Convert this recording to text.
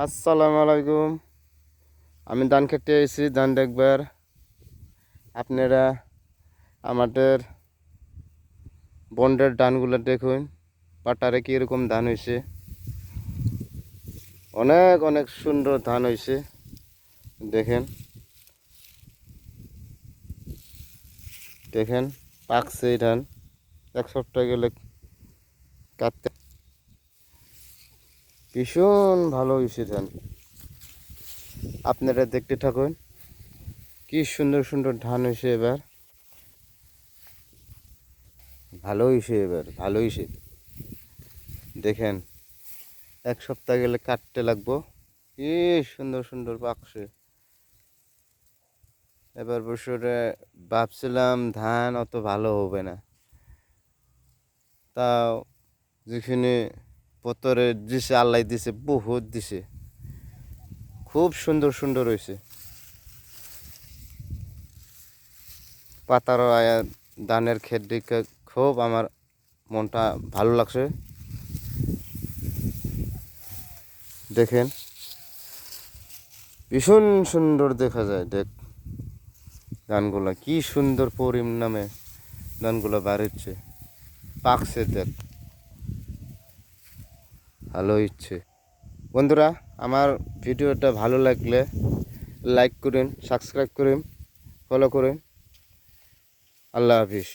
আসসালামু আলাইকুম। আমি ধান খেতে এসেছি, ধান দেখবার। আপনারা আমাদের বন্ডের ধানগুলো দেখুন, পাটারে কীরকম ধান হয়েছে। অনেক অনেক সুন্দর ধান হয়েছে, দেখেন দেখেন পাকছে এই ধান। এক সপ্তাহ গেলে কাটতে ভীষণ ভালো হয়েছে ধান। আপনারা দেখতে থাকুন, কি সুন্দর সুন্দর ধান হয়েছে এবার। ভালো হয়েছে, এবার ভালো হয়েছে। দেখেন এক সপ্তাহ গেলে কাটতে লাগবো। কি সুন্দর সুন্দর পাকছে। এবার বছরে ভাবছিলাম ধান অত ভালো হবে না, তাও যেখানে পতরে দিছে আল্লাহ দিছে, বহুত দিছে, খুব সুন্দর সুন্দর হয়েছে। পাতার ধানের ক্ষেত দেখে খুব আমার মনটা ভালো লাগছে। দেখেন ভীষণ সুন্দর দেখা যায়। দেখ ধানগুলা কি সুন্দর পরিণামে ধানগুলো বাড়ছে, পাকছে। দেখ ভালো ইচ্ছে। বন্ধুরা, আমার ভিডিওটা ভালো লাগলে লাইক করুন, সাবস্ক্রাইব করুন, ফলো করুন। আল্লাহ হাফিজ।